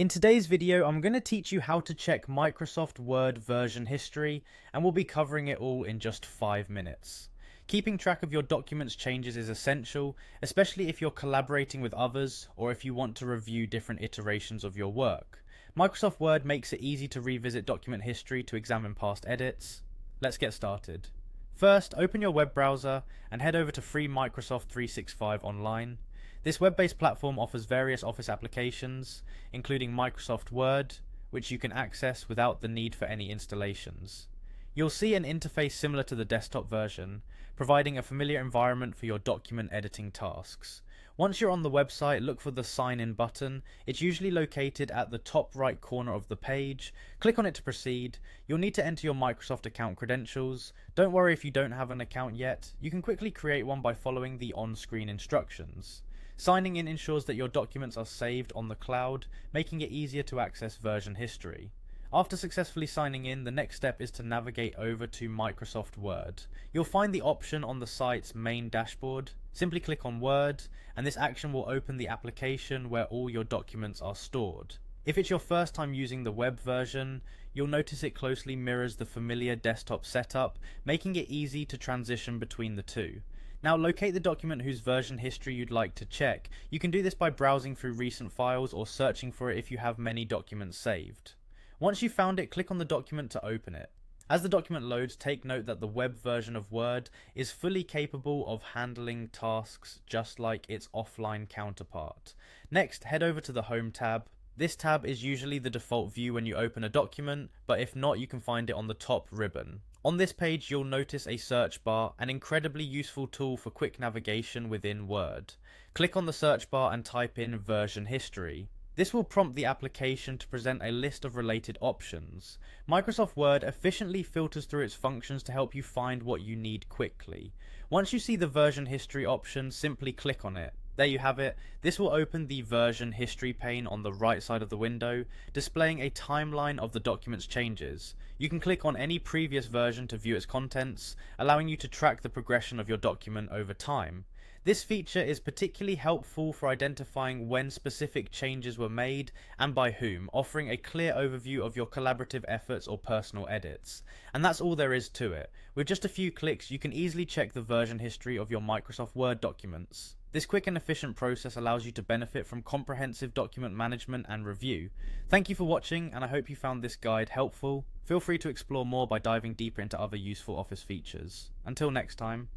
In today's video, I'm going to teach you how to check Microsoft Word version history, and we'll be covering it all in just 5 minutes. Keeping track of your documents' changes is essential, especially if you're collaborating with others or if you want to review different iterations of your work. Microsoft Word makes it easy to revisit document history to examine past edits. Let's get started. First, open your web browser and head over to free Microsoft 365 Online. This web-based platform offers various Office applications, including Microsoft Word, which you can access without the need for any installations. You'll see an interface similar to the desktop version, providing a familiar environment for your document editing tasks. Once you're on the website, look for the Sign In button. It's usually located at the top right corner of the page. Click on it to proceed. You'll need to enter your Microsoft account credentials. Don't worry if you don't have an account yet. You can quickly create one by following the on-screen instructions. Signing in ensures that your documents are saved on the cloud, making it easier to access version history. After successfully signing in, the next step is to navigate over to Microsoft Word. You'll find the option on the site's main dashboard. Simply click on Word, and this action will open the application where all your documents are stored. If it's your first time using the web version, you'll notice it closely mirrors the familiar desktop setup, making it easy to transition between the two. Now locate the document whose version history you'd like to check. You can do this by browsing through recent files or searching for it if you have many documents saved. Once you've found it, click on the document to open it. As the document loads, take note that the web version of Word is fully capable of handling tasks just like its offline counterpart. Next, head over to the Home tab. This tab is usually the default view when you open a document, but if not, you can find it on the top ribbon. On this page, you'll notice a search bar, an incredibly useful tool for quick navigation within Word. Click on the search bar and type in version history. This will prompt the application to present a list of related options. Microsoft Word efficiently filters through its functions to help you find what you need quickly. Once you see the version history option, simply click on it. There you have it. This will open the version history pane on the right side of the window, displaying a timeline of the document's changes. You can click on any previous version to view its contents, allowing you to track the progression of your document over time. This feature is particularly helpful for identifying when specific changes were made and by whom, offering a clear overview of your collaborative efforts or personal edits. And that's all there is to it. With just a few clicks, you can easily check the version history of your Microsoft Word documents. This quick and efficient process allows you to benefit from comprehensive document management and review. Thank you for watching, and I hope you found this guide helpful. Feel free to explore more by diving deeper into other useful Office features. Until next time.